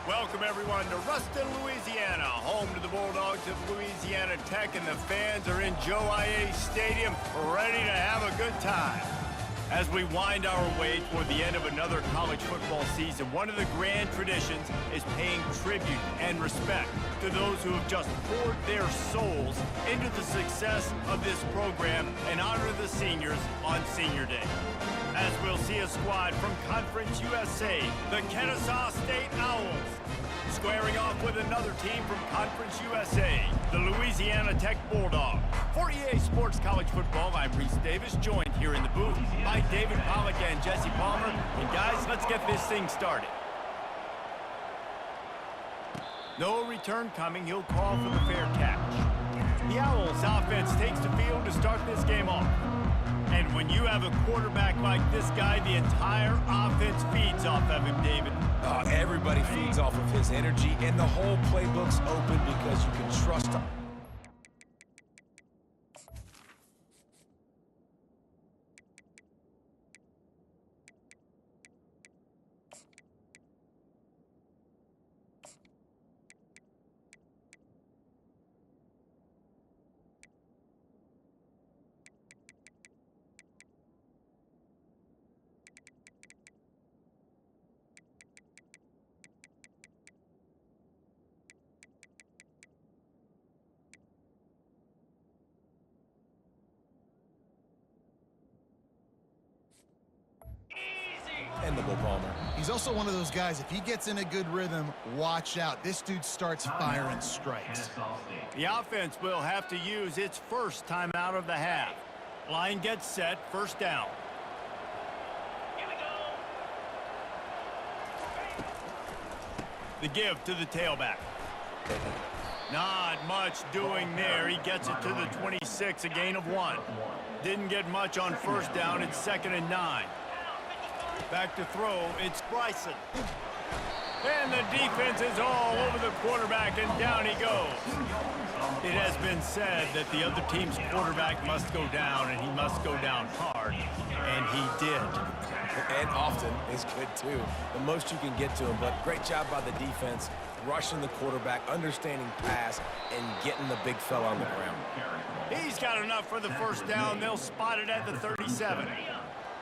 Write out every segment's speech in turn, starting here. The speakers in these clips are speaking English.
Welcome, everyone, to Ruston, Louisiana, home to the Bulldogs of Louisiana Tech, and the fans are in Joe I.A. Stadium, ready to have a good time. As we wind our way toward the end of another college football season, one of the grand traditions is paying tribute and respect to those who have just poured their souls into the success of this program and honor the seniors on Senior Day. As we'll see a squad from Conference USA, the Kennesaw State Owls, squaring off with another team from Conference USA, the Louisiana Tech Bulldogs. For EA Sports College Football, I'm Reese Davis, joined here in the booth by David Pollack and Jesse Palmer. And guys, let's get this thing started. No return coming. He'll call for the fair catch. The Owls offense takes the field to start this game off. And when you have a quarterback like this guy, the entire offense feeds off of him, David. Everybody feeds off of his energy, and the whole playbook's open because you can trust him. Palmer. He's also one of those guys, if he gets in a good rhythm, watch out. This dude starts firing strikes. The offense will have to use its first time out of the half. Line gets set, first down. Here we go. The give to the tailback. Not much doing there. He gets it to the 26, a gain of 1. Didn't get much on first down. It's 2nd and 9. Back to throw, it's Bryson. And the defense is all over the quarterback, and down he goes. It has been said that the other team's quarterback must go down, and he must go down hard, and he did. And often is good, too. The most you can get to him, but great job by the defense, rushing the quarterback, understanding pass, and getting the big fella on the ground. He's got enough for the first down. They'll spot it at the 37.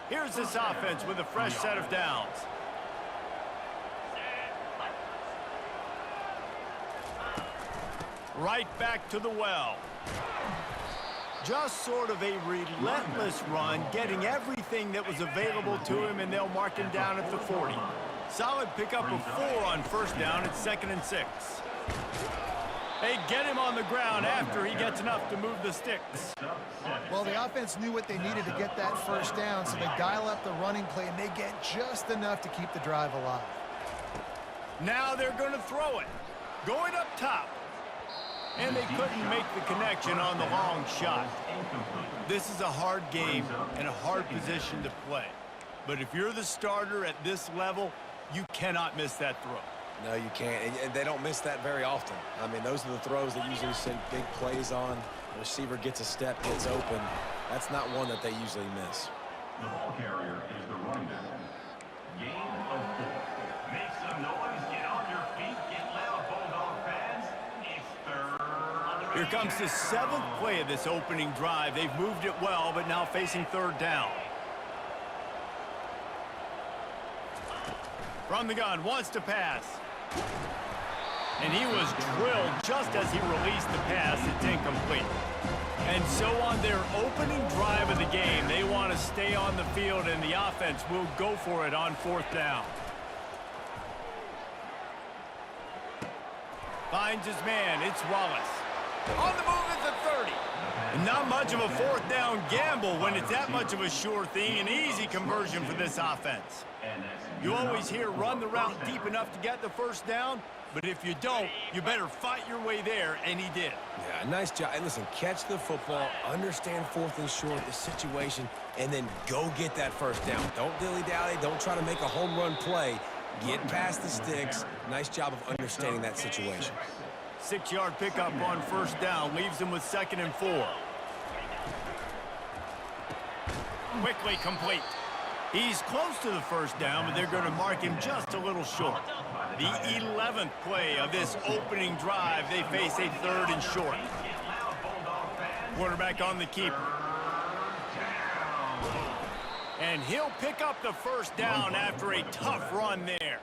Here's this offense with a fresh set of downs. Right back to the well. Just sort of a relentless run, getting everything that was available to him, and they'll mark him down at the 40. Solid pickup of 4 on first down. It's 2nd and 6. They get him on the ground after he gets enough to move the sticks. Well, the offense knew what they needed to get that first down, so they dial up the running play, and they get just enough to keep the drive alive. Now they're going to throw it. Going up top. And they couldn't make the connection on the long shot. This is a hard game and a hard position to play. But if you're the starter at this level, you cannot miss that throw. No, you can't, and they don't miss that very often. I mean, those are the throws that usually send big plays on. The receiver gets a step, gets open. That's not one that they usually miss. The ball carrier is the running back. Gain of 4. Make some noise, get on your feet, get loud, Bulldog fans. It's 3rd. Here comes the 7th play of this opening drive. They've moved it well, but now facing 3rd down. From the gun, wants to pass. And he was drilled just as he released the pass. It's incomplete. And so on their opening drive of the game, they want to stay on the field, and the offense will go for it on 4th down. Finds his man. It's Wallace. On the move at the 30. And not much of a 4th down gamble when it's that much of a sure thing. An easy conversion for this offense. You always hear run the route deep enough to get the first down, but if you don't, you better fight your way there, and he did. Yeah, nice job. And listen, catch the football, understand 4th and short, the situation, and then go get that first down. Don't dilly-dally. Don't try to make a home run play. Get past the sticks. Nice job of understanding that situation. 6-yard pickup on first down leaves him with 2nd and 4. Quickly complete. He's close to the first down, but they're going to mark him just a little short. The 11th play of this opening drive, they face a 3rd and short. Quarterback on the keeper. And he'll pick up the first down after a tough run there.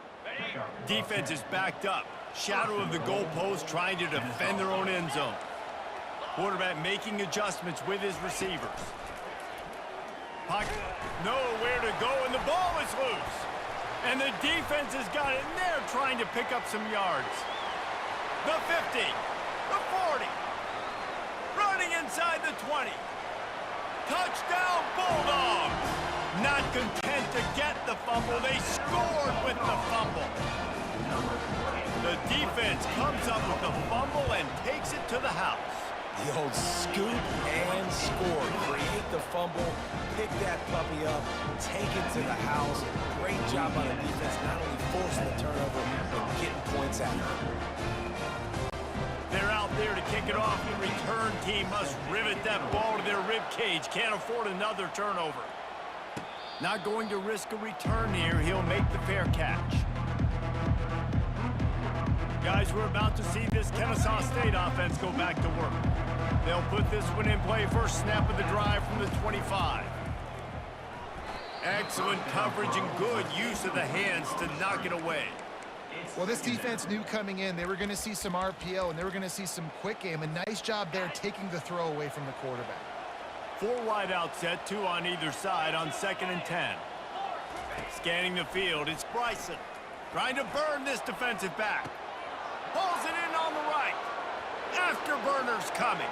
Defense is backed up. Shadow of the goalpost, trying to defend their own end zone. Quarterback making adjustments with his receivers. Pocket, nowhere to go, and the ball is loose. And the defense has got it, and they're trying to pick up some yards. The 50, the 40, running inside the 20. Touchdown, Bulldogs! Not content to get the fumble, they scored with the fumble. The defense comes up with the fumble and takes it to the house. The old scoop and score. Create the fumble, pick that puppy up, take it to the house. Great job on the defense, not only forcing the turnover, but getting points out of it. They're out there to kick it off. The return team must rivet that ball to their rib cage. Can't afford another turnover. Not going to risk a return here. He'll make the fair catch. Guys, we're about to see this Kennesaw State offense go back to work. They'll put this one in play. First snap of the drive from the 25. Excellent coverage and good use of the hands to knock it away. Well, this defense knew coming in they were going to see some RPO and they were going to see some quick game. A nice job there taking the throw away from the quarterback. 4 wide out set, 2 on either side on 2nd and 10. Scanning the field, it's Bryson. Trying to burn this defensive back. Pulls it in on the right. Afterburner's coming.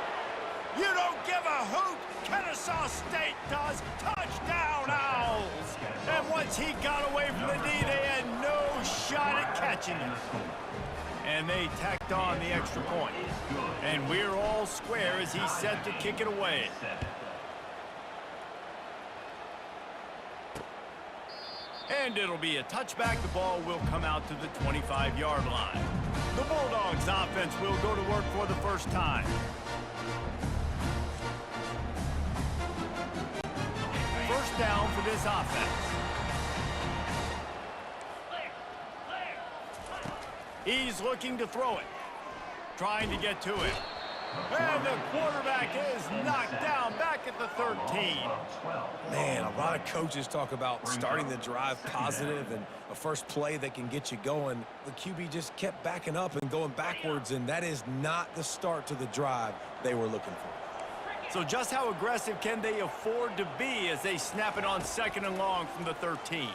You don't give a hoot. Kennesaw State does. Touchdown, Owls. And once he got away from the knee, they had no shot at catching him. And they tacked on the extra point. And we're all square as he's set to kick it away. And it'll be a touchback. The ball will come out to the 25-yard line. The Bulldogs offense will go to work for the first time. First down for this offense. He's looking to throw it. Trying to get to it. And the quarterback is knocked down back at the 13. Man, a lot of coaches talk about starting the drive positive and a first play that can get you going. The QB just kept backing up and going backwards, and that is not the start to the drive they were looking for. So just how aggressive can they afford to be as they snap it on 2nd and long from the 13?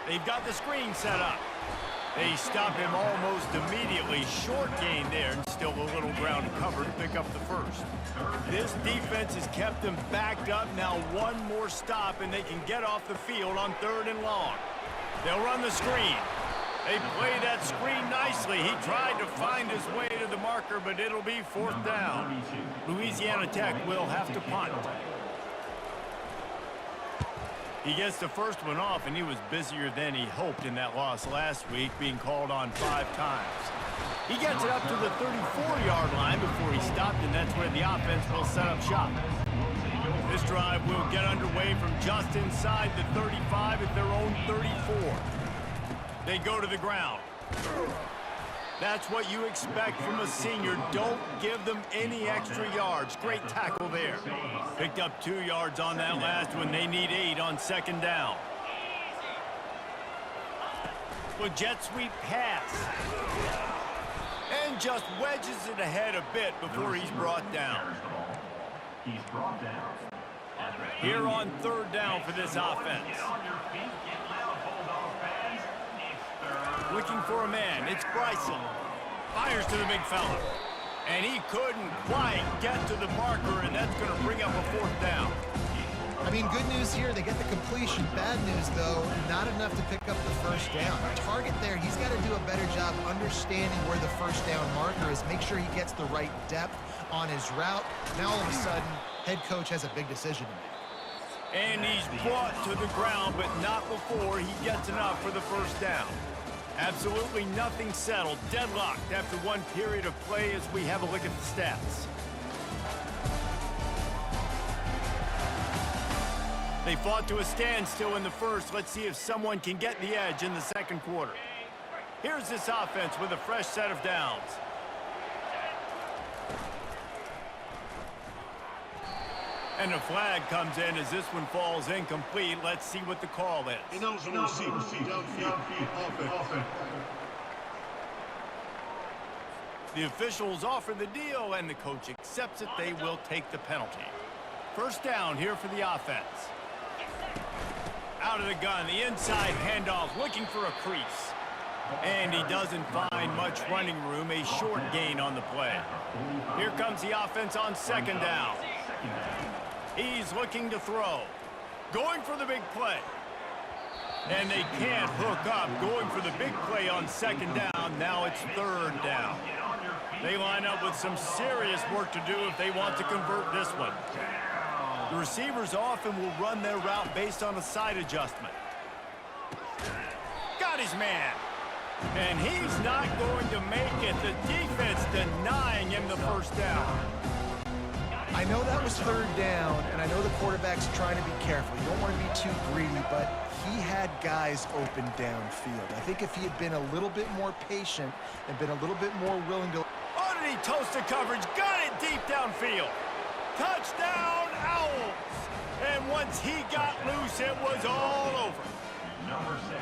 They've got the screen set up. They stop him almost immediately. Short gain there, and still a little ground to cover to pick up the first. This defense has kept them backed up. Now one more stop, and they can get off the field on 3rd and long. They'll run the screen. They play that screen nicely. He tried to find his way to the marker, but it'll be 4th down. Louisiana Tech will have to punt. He gets the first one off, and he was busier than he hoped in that loss last week, being called on 5 times. He gets it up to the 34-yard line before he stopped, and that's where the offense will set up shop. This drive will get underway from just inside the 35 at their own 34. They go to the ground. That's what you expect from a senior. Don't give them any extra yards. Great tackle there. Picked up 2 yards on that last one. They need 8 on 2nd down. Well, jet sweep pass. And just wedges it ahead a bit before he's brought down. He's brought down. Here on 3rd down for this offense. Looking for a man. It's Bryson. Fires to the big fella. And he couldn't quite get to the marker, and that's going to bring up a 4th down. I mean, good news here, they get the completion. Bad news, though, not enough to pick up the first down. Target there, he's got to do a better job understanding where the first down marker is, make sure he gets the right depth on his route. Now, all of a sudden, head coach has a big decision to make. And he's brought to the ground, but not before he gets enough for the first down. Absolutely nothing settled, deadlocked after one period of play as we have a look at the stats. They fought to a standstill in the first. Let's see if someone can get the edge in the second quarter. Here's this offense with a fresh set of downs. And a flag comes in as this one falls incomplete. Let's see what the call is. The officials offer the deal, and the coach accepts it. They will take the penalty. First down here for the offense. Out of the gun, the inside handoff, looking for a crease. And he doesn't find much running room, a short gain on the play. Here comes the offense on second down. He's looking to throw. Going for the big play. And they can't hook up. Going for the big play on second down. Now it's third down. They line up with some serious work to do if they want to convert this one. The receivers often will run their route based on a side adjustment. Got his man. And he's not going to make it. The defense denying him the first down. I know that was third down, and I know the quarterback's trying to be careful. You don't want to be too greedy, but he had guys open downfield. I think if he had been a little bit more patient and been a little bit more willing to... Oh, did he toast the coverage? Got it deep downfield. Touchdown, Owls. And once he got loose, it was all over. Number 6.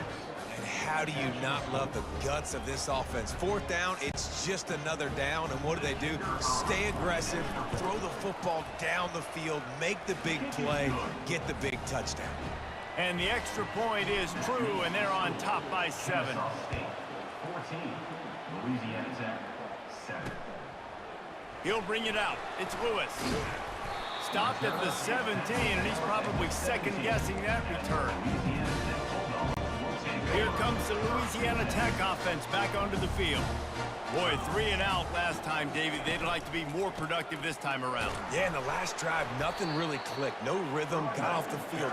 And how do you not love the guts of this offense? Fourth down, it's just another down. And what do? Stay aggressive, throw the football down the field, make the big play, get the big touchdown. And the extra point is true, and they're on top by 7. 14. Louisiana's at 7. He'll bring it out. It's Lewis. Stopped at the 17, and he's probably second-guessing that return. Here comes the Louisiana Tech offense back onto the field. Boy, 3 and out last time, Davey. They'd like to be more productive this time around. Yeah, in the last drive, nothing really clicked. No rhythm, got off the field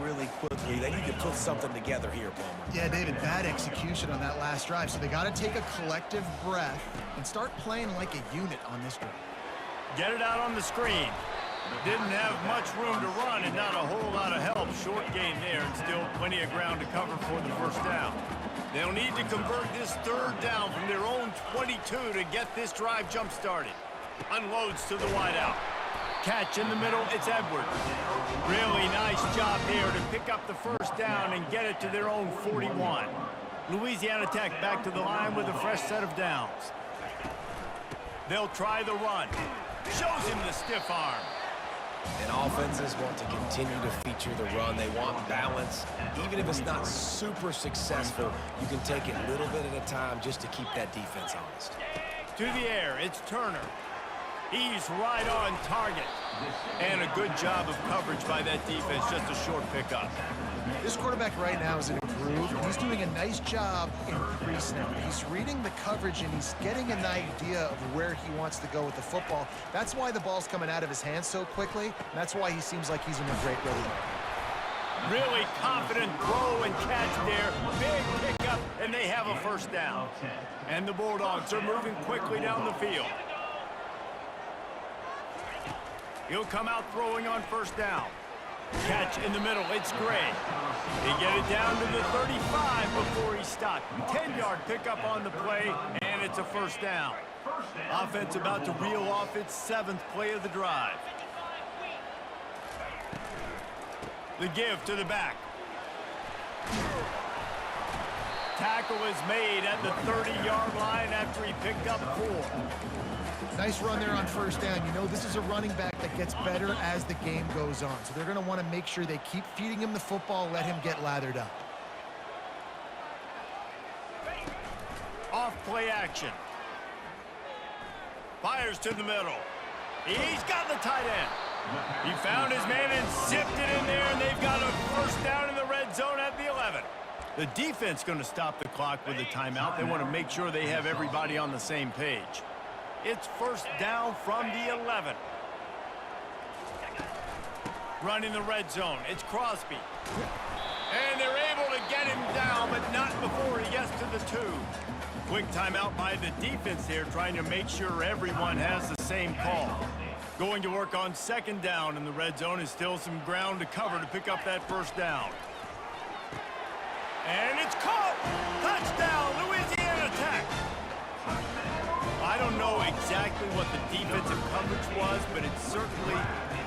really quickly. They need to put something together here, Palmer. Yeah, David, bad execution on that last drive. So they got to take a collective breath and start playing like a unit on this drive. Get it out on the screen. Didn't have much room to run and not a whole lot of help. Short gain there and still plenty of ground to cover for the first down. They'll need to convert this third down from their own 22 to get this drive jump-started. Unloads to the wideout. Catch in the middle, it's Edwards. Really nice job there to pick up the first down and get it to their own 41. Louisiana Tech back to the line with a fresh set of downs. They'll try the run. Shows him the stiff arm. And offenses want to continue to feature the run. They want balance. Even if it's not super successful, you can take it a little bit at a time just to keep that defense honest. To the air, it's Turner. He's right on target. And a good job of coverage by that defense, just a short pickup. This quarterback right now is in a groove. He's doing a nice job in pre-snap. He's reading the coverage, and he's getting an idea of where he wants to go with the football. That's why the ball's coming out of his hands so quickly, and that's why he seems like he's in a great rhythm. Really confident throw and catch there. Big pickup, and they have a first down. And the Bulldogs are moving quickly down the field. He'll come out throwing on first down. Catch in the middle, it's Gray. He get it down to the 35 before he stopped. 10-yard pickup on the play, and it's a first down. Offense about to reel off its 7th play of the drive. The give to the back. Tackle is made at the 30-yard line after he picked up 4. Nice run there on first down. You know, this is a running back that gets better as the game goes on. So they're going to want to make sure they keep feeding him the football, let him get lathered up. Off play action. Fires to the middle. He's got the tight end. He found his man and zipped it in there, and they've got a first down in the red zone at the 11. The defense going to stop the clock with a timeout. They want to make sure they have everybody on the same page. It's first down from the 11. Running the red zone. It's Crosby. And they're able to get him down, but not before he gets to the 2. Quick timeout by the defense here, trying to make sure everyone has the same call. Going to work on second down in the red zone is still some ground to cover to pick up that first down. And it's caught! Touchdown, Louisiana Tech! I don't know exactly what the defensive coverage was, but it certainly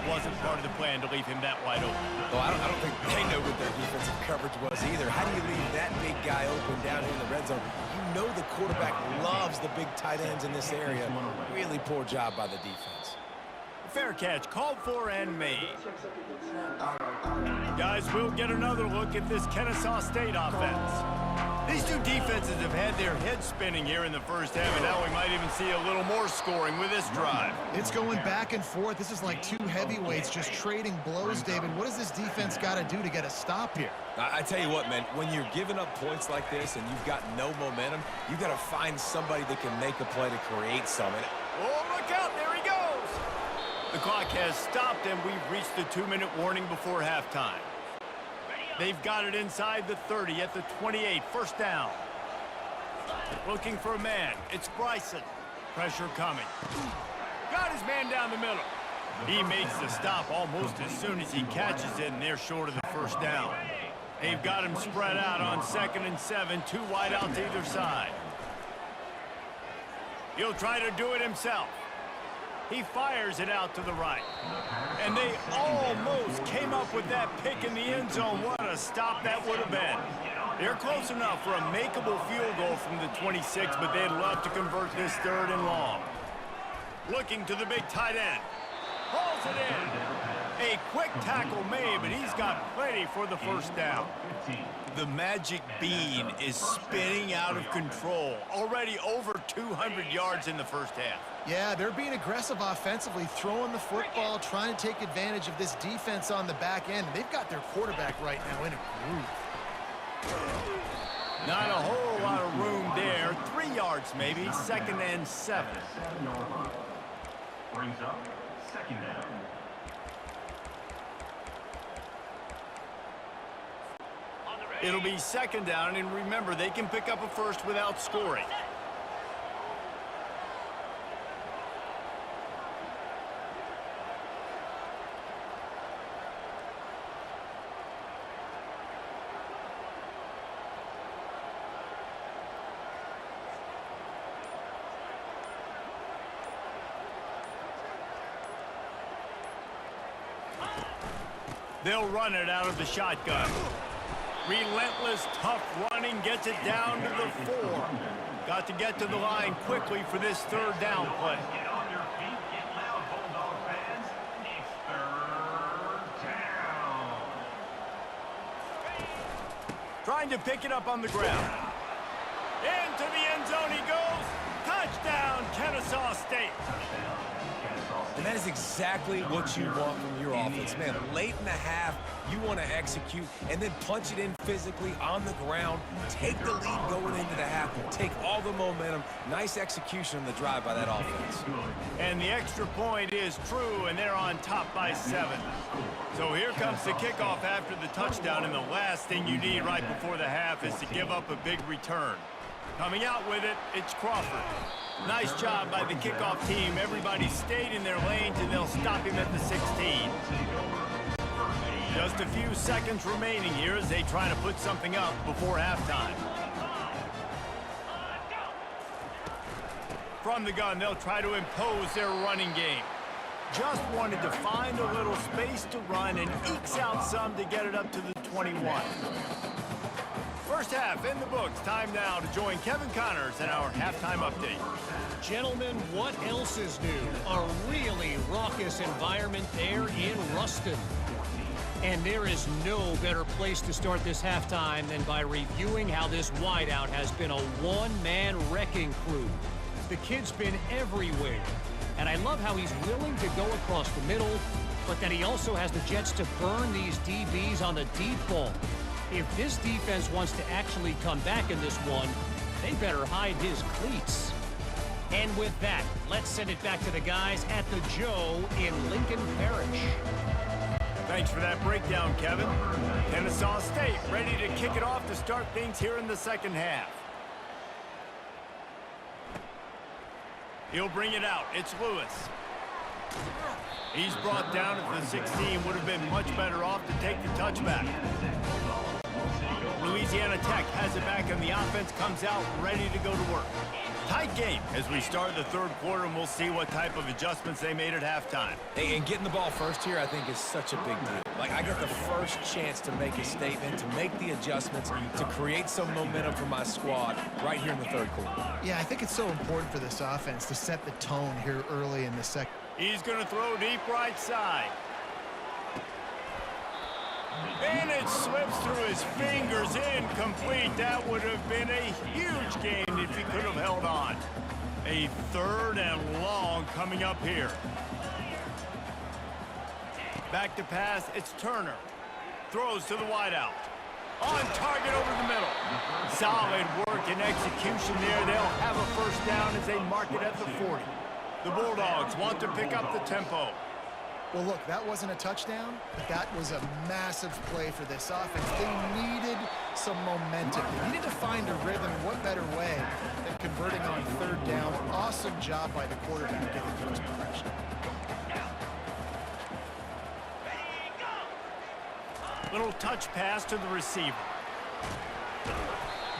wasn't part of the plan to leave him that wide open. Well, I don't think they know what their defensive coverage was either. How do you leave that big guy open down here in the red zone? You know the quarterback loves the big tight ends in this area. Really poor job by the defense. Fair catch, called for and made. Guys, we'll get another look at this Kennesaw State offense. These two defenses have had their heads spinning here in the first half, and now we might even see a little more scoring with this drive. It's going back and forth. This is like two heavyweights just trading blows, David. What does this defense got to do to get a stop here? I tell you what, man, when you're giving up points like this and you've got no momentum, you've got to find somebody that can make a play to create some. Oh, look out, there he goes! The clock has stopped, and we've reached the 2-minute warning before halftime. They've got it inside the 30 at the 28, first down. Looking for a man, it's Bryson. Pressure coming. Got his man down the middle. He makes the stop almost as soon as he catches it, and they're short of the first down. They've got him spread out on 2nd and 7, 2 wide out to either side. He'll try to do it himself. He fires it out to the right. And they almost came up with that pick in the end zone. What a stop that would have been. They're close enough for a makeable field goal from the 26, but they'd love to convert this 3rd and long. Looking to the big tight end. Hauls it in. A quick tackle made, but he's got plenty for the first down. The magic bean is spinning out of control. Already over 200 yards in the first half. Yeah, they're being aggressive offensively, throwing the football, trying to take advantage of this defense on the back end. They've got their quarterback right now in a groove. Not a whole lot of room there. 3 yards maybe, 2nd and 7. Brings up second down. It'll be 2nd down, and remember, they can pick up a first without scoring. They'll run it out of the shotgun. Relentless, tough running, gets it down to the 4. Got to get to the line quickly for this 3rd down play. Get on your feet, get loud, Bulldog fans. It's 3rd down. Trying to pick it up on the ground. Into the end zone he goes. Touchdown, Kennesaw State. And that is exactly what you want from your offense, man. Late in the half, you want to execute and then punch it in physically on the ground. Take the lead going into the half. Take all the momentum. Nice execution on the drive by that offense. And the extra point is true, and they're on top by 7. So here comes the kickoff after the touchdown, and the last thing you need right before the half is to give up a big return. Coming out with it, it's Crawford. Nice job by the kickoff team. Everybody stayed in their lanes, and they'll stop him at the 16. Just a few seconds remaining here as they try to put something up before halftime. From the gun, they'll try to impose their running game. Just wanted to find a little space to run and ekes out some to get it up to the 21. First half in the books. Time now to join Kevin Connors in our halftime update. Gentlemen, what else is new? A really raucous environment there in Ruston. And there is no better place to start this halftime than by reviewing how this wideout has been a one-man wrecking crew. The kid's been everywhere. And I love how he's willing to go across the middle, but that he also has the jets to burn these DBs on the deep ball. If this defense wants to actually come back in this one, they better hide his cleats. And with that, let's send it back to the guys at the Joe in Lincoln Parish. Thanks for that breakdown, Kevin. Kennesaw State ready to kick it off to start things here in the second half. He'll bring it out. It's Lewis. He's brought down at the 16. Would have been much better off to take the touchback. Louisiana Tech has it back, and the offense comes out ready to go to work. Tight game as we start the third quarter, and we'll see what type of adjustments they made at halftime. Hey, and getting the ball first here, I think, is such a big deal. Like, I get the first chance to make a statement, to make the adjustments, to create some momentum for my squad right here in the third quarter. Yeah, I think it's so important for this offense to set the tone here early in the second. He's going to throw deep right side. And it slips through his fingers, incomplete. That would have been a huge gain if he could have held on. A third and long coming up here. Back to pass, it's Turner. Throws to the wideout. On target over the middle. Solid work and execution there. They'll have a first down as they mark it at the 40. The Bulldogs want to pick up the tempo. Well, look, that wasn't a touchdown, but that was a massive play for this offense. They needed some momentum. They needed to find a rhythm. What better way than converting on third down? Awesome job by the quarterback getting first progression. Little touch pass to the receiver.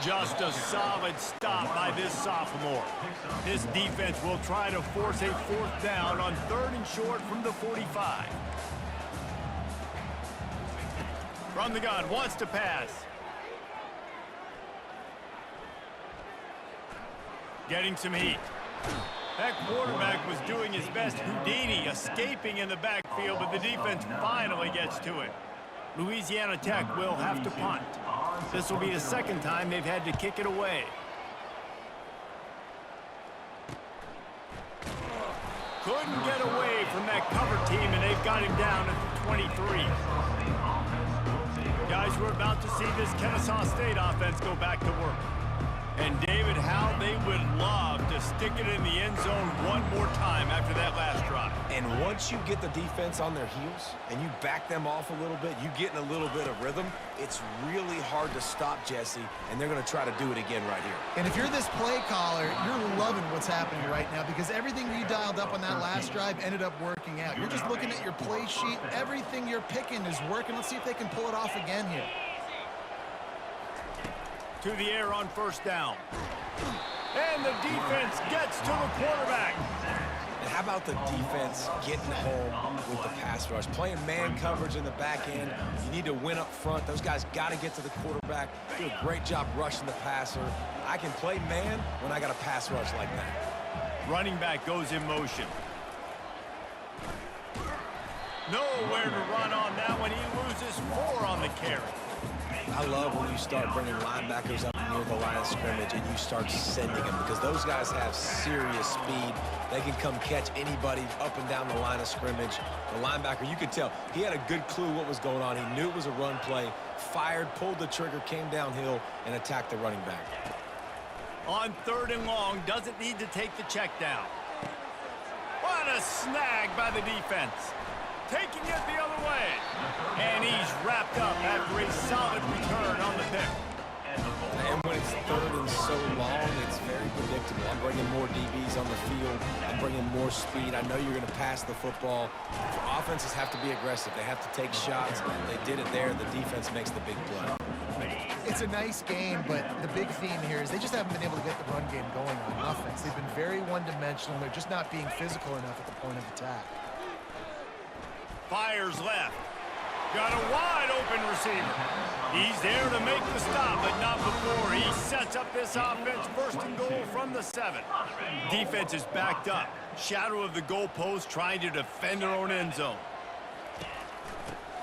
Just a solid stop by this sophomore. This defense will try to force a fourth down on third and short from the 45. From the gun, wants to pass. Getting some heat. That quarterback was doing his best. Houdini escaping in the backfield, but the defense finally gets to it. Louisiana Tech will have to punt. This will be the second time they've had to kick it away. Couldn't get away from that cover team, and they've got him down at the 23. Guys, we're about to see this Kennesaw State offense go back to work. And David, how they would love to stick it in the end zone one more time after that last drive. And once you get the defense on their heels and you back them off a little bit, you get in a little bit of rhythm, it's really hard to stop Jesse, and they're going to try to do it again right here. And if you're this play caller, you're loving what's happening right now because everything you dialed up on that last drive ended up working out. You're just looking at your play sheet. Everything you're picking is working. Let's see if they can pull it off again here. To the air on first down. And the defense gets to the quarterback. And how about the defense getting home with the pass rush? Playing man coverage in the back end. You need to win up front. Those guys got to get to the quarterback. Do a great job rushing the passer. I can play man when I got a pass rush like that. Running back goes in motion. Nowhere to run on that one. He loses 4 on the carry. I love when you start bringing linebackers up near the line of scrimmage and you start sending them because those guys have serious speed. They can come catch anybody up and down the line of scrimmage. The linebacker, you could tell, he had a good clue what was going on. He knew it was a run play, fired, pulled the trigger, came downhill, and attacked the running back. On third and long, doesn't need to take the check down. What a snag by the defense. Taking it the other way. And he's wrapped up after a solid return on the pick. And when it's third and so long, it's very predictable. I'm bringing more DBs on the field. I'm bringing more speed. I know you're going to pass the football. Offenses have to be aggressive. They have to take shots. They did it there. The defense makes the big play. It's a nice game, but the big theme here is they just haven't been able to get the run game going on offense. They've been very one-dimensional. They're just not being physical enough at the point of attack. Fires left. Got a wide open receiver. He's there to make the stop, but not before. He sets up this offense first and goal from the 7. Defense is backed up. Shadow of the goalpost trying to defend their own end zone.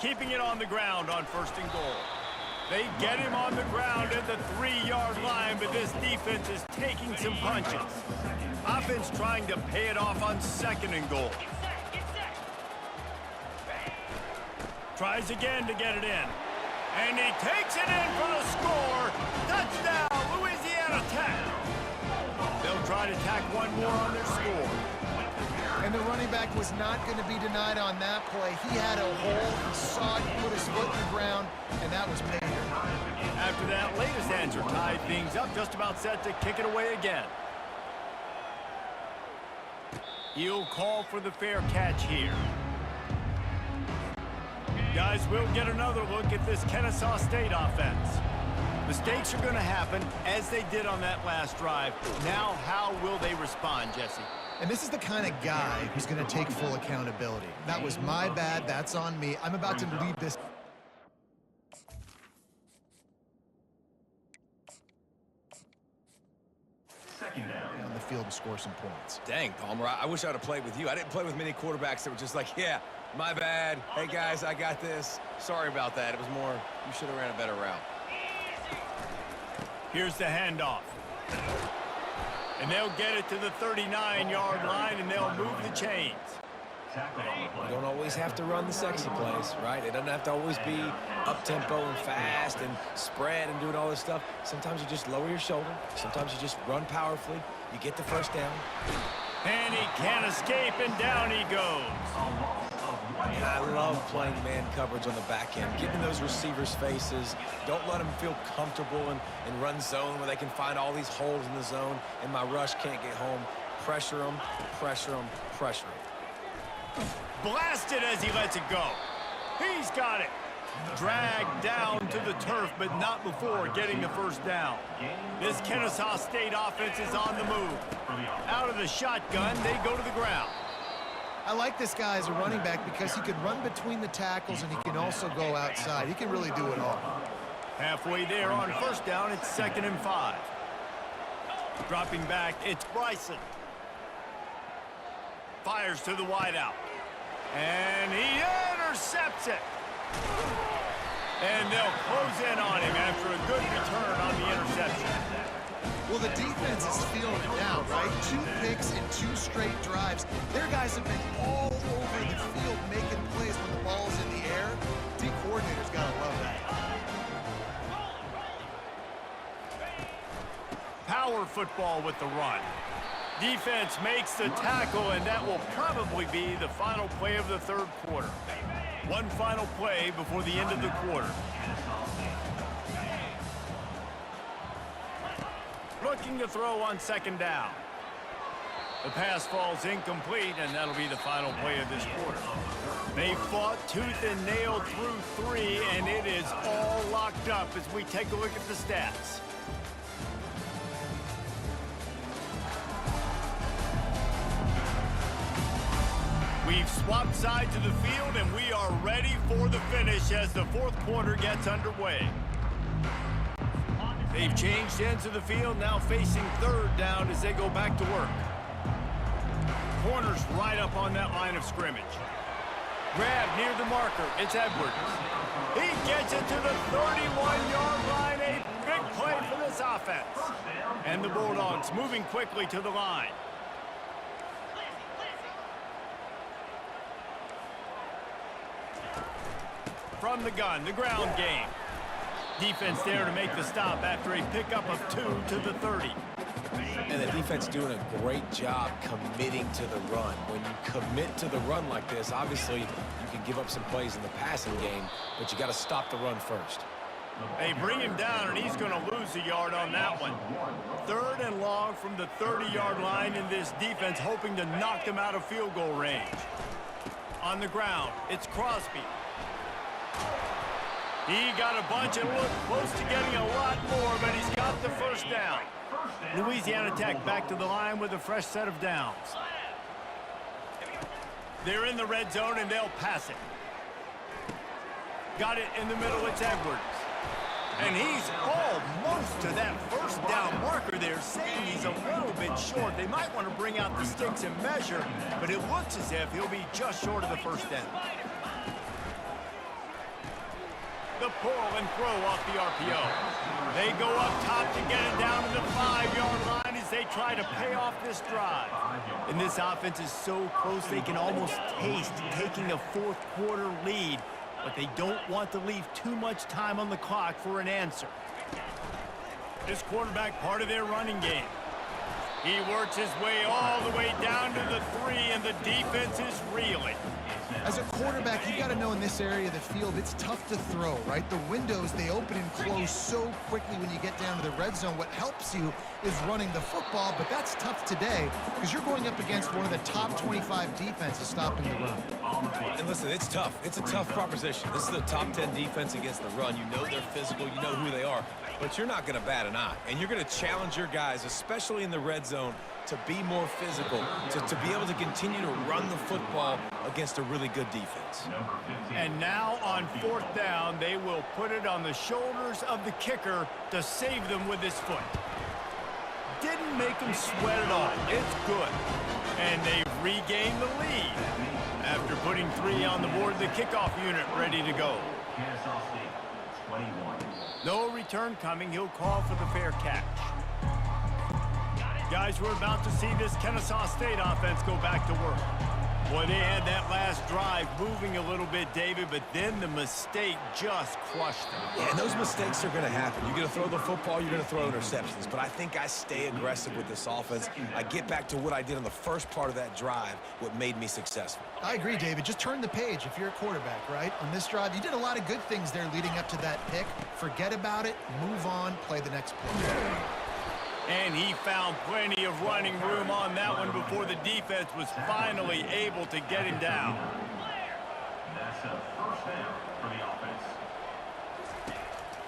Keeping it on the ground on first and goal. They get him on the ground at the 3-yard line, but this defense is taking some punches. Offense trying to pay it off on second and goal. Tries again to get it in. And he takes it in for the score. Touchdown, Louisiana Tech. They'll try to tack one more on their score. And the running back was not going to be denied on that play. He had a hole. He saw it, put his foot in the ground, and that was pay dirt. After that, latest answer tied things up, just about set to kick it away again. He'll call for the fair catch here. Guys, we'll get another look at this Kennesaw State offense. Mistakes are going to happen, as they did on that last drive. Now, how will they respond, Jesse? And this is the kind of guy who's going to take full accountability. That was my bad. That's on me. I'm about to lead this. Second down. On the field to score some points. Dang, Palmer, I wish I'd have played with you. I didn't play with many quarterbacks that were just like, yeah, my bad. Hey, guys, I got this. Sorry about that. It was more, you should have ran a better route. Here's the handoff. And they'll get it to the 39-yard line, and they'll move the chains. You don't always have to run the sexy plays, right? It doesn't have to always be up-tempo and fast and spread and doing all this stuff. Sometimes you just lower your shoulder. Sometimes you just run powerfully. You get the first down. And he can't escape, and down he goes. And I love playing man coverage on the back end, getting those receivers' faces. Don't let them feel comfortable and run zone where they can find all these holes in the zone, and my rush can't get home. Pressure them, pressure them, pressure them. Blasted as he lets it go. He's got it. Dragged down to the turf, but not before getting the first down. This Kennesaw State offense is on the move. Out of the shotgun, they go to the ground. I like this guy as a running back because he can run between the tackles and he can also go outside. He can really do it all. Halfway there on first down, it's 2nd and 5. Dropping back, it's Bryson. Fires to the wideout. And he intercepts it. And they'll close in on him after a good return on the interception. Well, the defense is feeling it now, right? 2 picks in 2 straight drives. Their guys have been all over the field making plays when the ball's in the air. D coordinator's got to love that. Power football with the run. Defense makes the tackle, and that will probably be the final play of the 3rd quarter. One final play before the end of the quarter. Looking to throw on 2nd down. The pass falls incomplete, and that'll be the final play of this quarter. They fought tooth and nail through 3, and it is all locked up as we take a look at the stats. We've swapped sides of the field, and we are ready for the finish as the 4th quarter gets underway. They've changed ends of the field, now facing 3rd down as they go back to work. Corners right up on that line of scrimmage. Grab near the marker, it's Edwards. He gets it to the 31-yard line, a big play for this offense. And the Bulldogs moving quickly to the line. From the gun, the ground game. Defense there to make the stop after a pickup of 2 to the 30. And the defense doing a great job committing to the run. When you commit to the run like this, obviously you can give up some plays in the passing game, but you got to stop the run first. They bring him down, and he's going to lose a yard on that one. 3rd and long from the 30-yard line, in this defense hoping to knock them out of field goal range. On the ground, it's Crosby. He got a bunch and looked close to getting a lot more, but he's got the first down. Louisiana Tech back to the line with a fresh set of downs. They're in the red zone, and they'll pass it. Got it in the middle, it's Edwards. And he's almost to that first down marker there, saying he's a little bit short. They might want to bring out the sticks and measure, but it looks as if he'll be just short of the first down. The pull and throw off the RPO. They go up top to get it down to the 5-yard line as they try to pay off this drive. And this offense is so close they can almost taste taking a 4th quarter lead, but they don't want to leave too much time on the clock for an answer. This quarterback part of their running game. He works his way all the way down to the 3, and the defense is reeling. As a quarterback, you got to know in this area of the field, it's tough to throw, right? The windows, they open and close so quickly when you get down to the red zone. What helps you is running the football, but that's tough today because you're going up against one of the top 25 defenses stopping the run. And listen, it's tough. It's a tough proposition. This is the top 10 defense against the run. You know they're physical. You know who they are. But you're not going to bat an eye. And you're going to challenge your guys, especially in the red zone, to be more physical, to be able to continue to run the football against a really good defense. And now on 4th down, they will put it on the shoulders of the kicker to save them with his foot. Didn't make him sweat at all. It's good. And they've regained the lead after putting 3 on the board. The kickoff unit ready to go. Kennesaw State, 21. No return coming. He'll call for the fair catch. Guys, we're about to see this Kennesaw State offense go back to work. Boy, they had that last drive moving a little bit, David, but then the mistake just crushed them. Yeah, and those mistakes are going to happen. You're going to throw the football, you're going to throw interceptions. But I think I stay aggressive with this offense. I get back to what I did on the first part of that drive, what made me successful. I agree, David. Just turn the page if you're a quarterback, right? On this drive, you did a lot of good things there leading up to that pick. Forget about it, move on, play the next play. And he found plenty of running room on that one before the defense was finally able to get him down. That's a first down for the offense.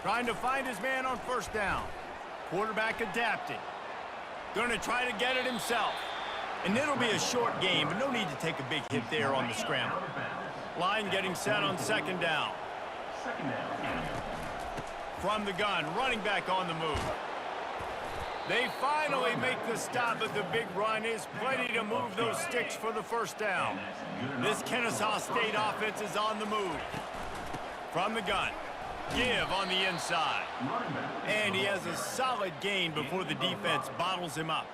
Trying to find his man on 1st down. Quarterback adapting. Going to try to get it himself. And it'll be a short game, but no need to take a big hit there on the scramble. Line getting set on 2nd down. Second down. From the gun, running back on the move. They finally make the stop, but the big run is plenty to move those sticks for the 1st down. This Kennesaw State offense is on the move. From the gun, give on the inside. And he has a solid gain before the defense bottles him up.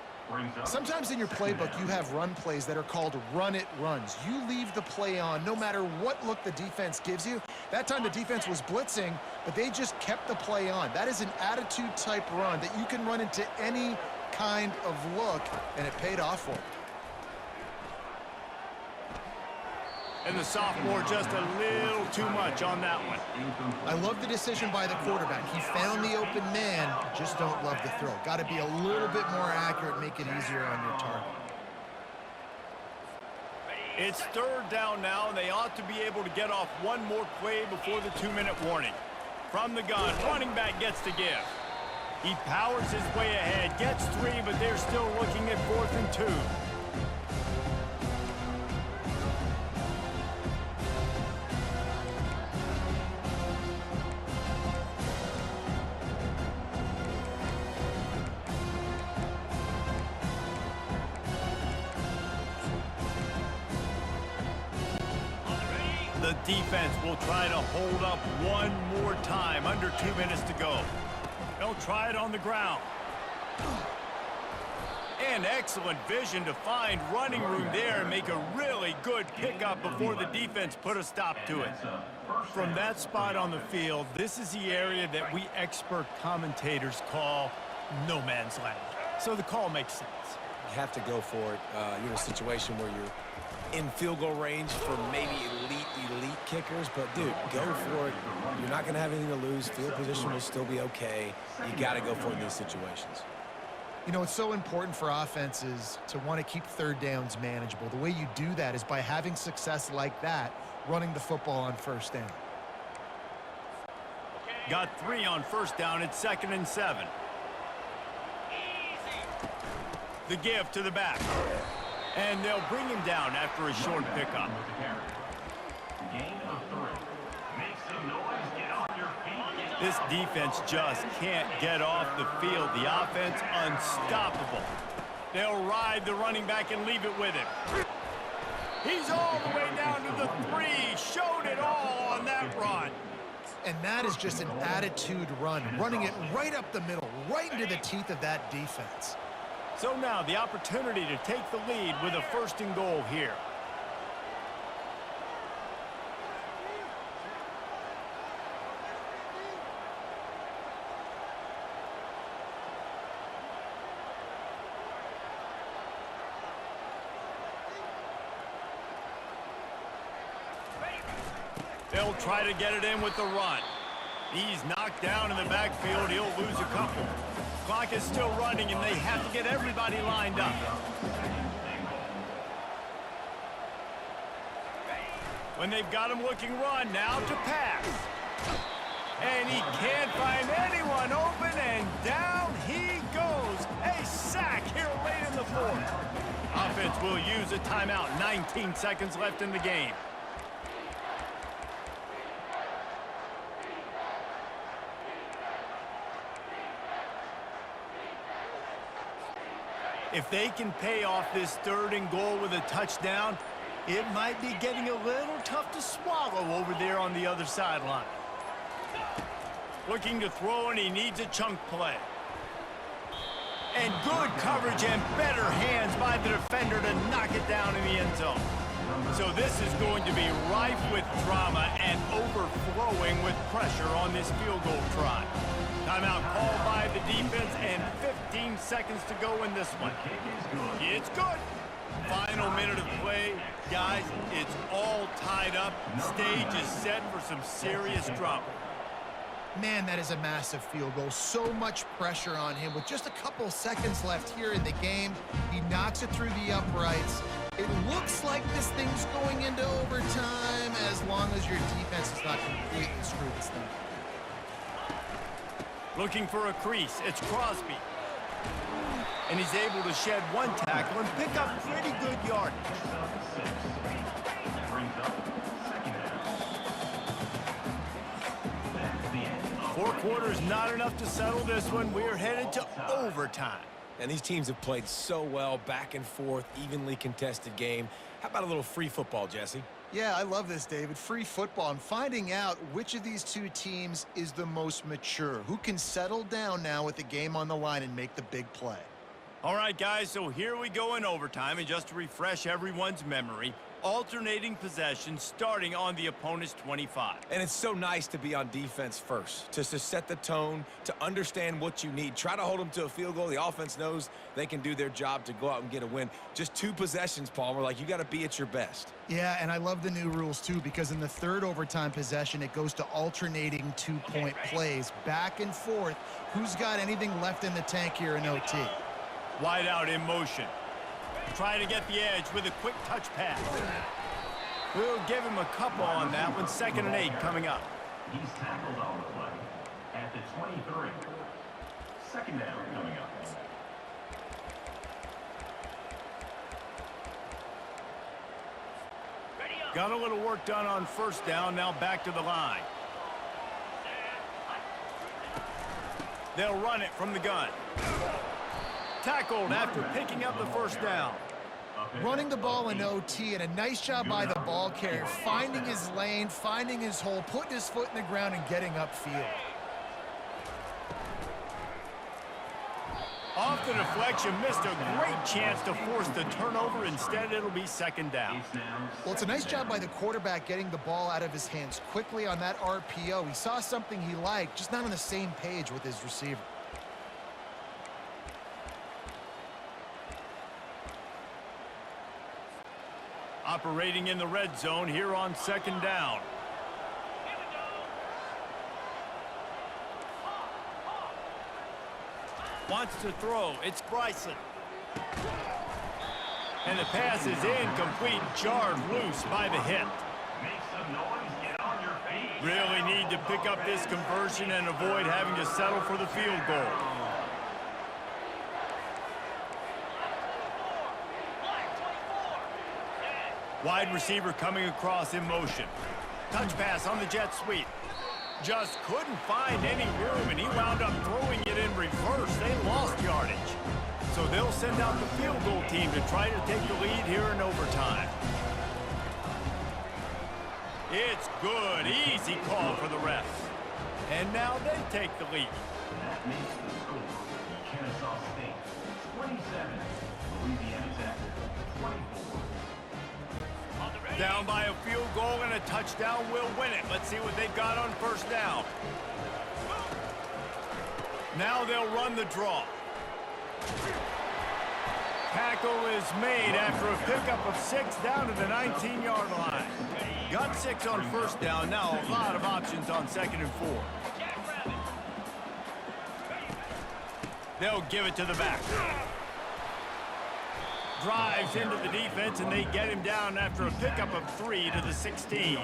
Sometimes in your playbook, you have run plays that are called run-it runs. You leave the play on no matter what look the defense gives you. That time the defense was blitzing, but they just kept the play on. That is an attitude-type run that you can run into any kind of look, and it paid off for them. And the sophomore just a little too much on that one. I love the decision by the quarterback. He found the open man, just don't love the throw. Got to be a little bit more accurate, make it easier on your target. It's 3rd down now, and they ought to be able to get off one more play before the 2-minute warning. From the gun, running back gets to give. He powers his way ahead, gets 3, but they're still looking at 4th and 2. The defense will try to hold up one more time. Under 2 minutes to go. They'll try it on the ground. And excellent vision to find running room there and make a really good pickup before the defense put a stop to it. From that spot on the field, this is the area that we expert commentators call no man's land. So the call makes sense. You have to go for it. You're in a situation where you're in field goal range for maybe elite kickers, but dude, go for it. You're not going to have anything to lose. Field position will still be okay. You got to go for it in these situations. You know, it's so important for offenses to want to keep 3rd downs manageable. The way you do that is by having success like that, running the football on 1st down. Got 3 on 1st down. It's 2nd and 7. The give to the back. And they'll bring him down after a short pickup. Gain of 3. Make some noise. Get on your feet. This defense just can't get off the field. The offense unstoppable. They'll ride the running back and leave it with him. He's all the way down to the 3. Showed it all on that run. And that is just an attitude run, running it right up the middle, right into the teeth of that defense. So now the opportunity to take the lead with a 1st and goal here. They'll try to get it in with the run. He's knocked down in the backfield. He'll lose a couple. Clock is still running, and they have to get everybody lined up. When they've got him looking run, now to pass. And he can't find anyone open, and down he goes. A sack here late in the fourth. Offense will use a timeout. 19 seconds left in the game. If they can pay off this 3rd and goal with a touchdown, it might be getting a little tough to swallow over there on the other sideline. Looking to throw, and he needs a chunk play. And good coverage and better hands by the defender to knock it down in the end zone. So this is going to be rife with drama and overflowing with pressure on this field goal try. Timeout called by the defense, and 15 seconds to go in this one. It's good. Final minute of play. Guys, it's all tied up. Stage is set for some serious drama. Man, that is a massive field goal. So much pressure on him. With just a couple seconds left here in the game, he knocks it through the uprights. It looks like this thing's going into overtime as long as your defense is not completely screwed this thing. Looking for a crease. It's Crosby. And he's able to shed one tackle and pick up pretty good yardage. 4 quarters not enough to settle this one. We're headed to overtime. And these teams have played so well, back and forth, evenly contested game. How about a little free football, Jesse? Yeah, I love this, David. Free football. I'm finding out which of these two teams is the most mature, who can settle down now with the game on the line and make the big play. All right, guys, so here we go in overtime, and just to refresh everyone's memory, alternating possession starting on the opponent's 25. And it's so nice to be on defense first, just to set the tone, to understand what you need. Try to hold them to a field goal. The offense knows they can do their job to go out and get a win. Just 2 possessions, Palmer, like you got to be at your best. Yeah, and I love the new rules, too, because in the 3rd overtime possession, it goes to alternating 2-point plays, back and forth. Who's got anything left in the tank here in OT? Wide out in motion. Trying to get the edge with a quick touch pass. We'll give him a couple on that one. 2nd and 8 coming up. He's tackled on the play at the 23. 2nd down coming up. Got a little work done on 1st down. Now back to the line. They'll run it from the gun. Tackled after picking up the 1st down. Running the ball in OT, and a nice job by the ball carrier, finding his lane, finding his hole, putting his foot in the ground, and getting upfield. Off the deflection, missed a great chance to force the turnover. Instead, it'll be 2nd down. Well, it's a nice job by the quarterback getting the ball out of his hands quickly on that RPO. He saw something he liked, just not on the same page with his receiver. Operating in the red zone here on 2nd down. Wants to throw. It's Bryson. And the pass is incomplete. Jarred loose by the hit. Make some noise. Get on your feet. Really need to pick up this conversion and avoid having to settle for the field goal. Wide receiver coming across in motion. Touch pass on the jet sweep. Just couldn't find any room, and he wound up throwing it in reverse. They lost yardage. So they'll send out the field goal team to try to take the lead here in overtime. It's good. Easy call for the refs. And now they take the lead. That makes the score Kennesaw State 27, Louisiana Tech 24. Down by a field goal and a touchdown will win it. Let's see what they've got on 1st down. Now they'll run the draw. Tackle is made after a pickup of 6 down to the 19-yard line. Got 6 on first down. Now a lot of options on 2nd and 4. They'll give it to the back. Drives into the defense, and they get him down after a pickup of 3 to the 16.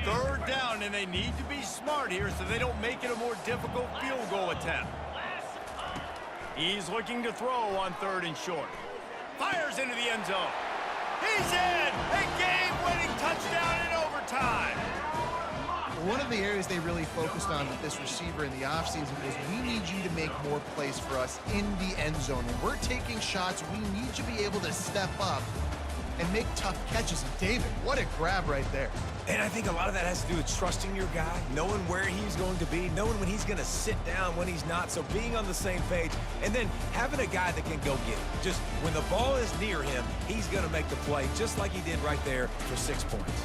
3rd down, and they need to be smart here so they don't make it a more difficult field goal attempt. He's looking to throw on 3rd and short. Fires into the end zone. He's in! A game-winning touchdown in overtime! One of the areas they really focused on with this receiver in the offseason was we need you to make more plays for us in the end zone. When we're taking shots, we need you to be able to step up and make tough catches. And David, what a grab right there. And I think a lot of that has to do with trusting your guy, knowing where he's going to be, knowing when he's going to sit down, when he's not, so being on the same page, and then having a guy that can go get it. Just when the ball is near him, he's going to make the play, just like he did right there for 6 points.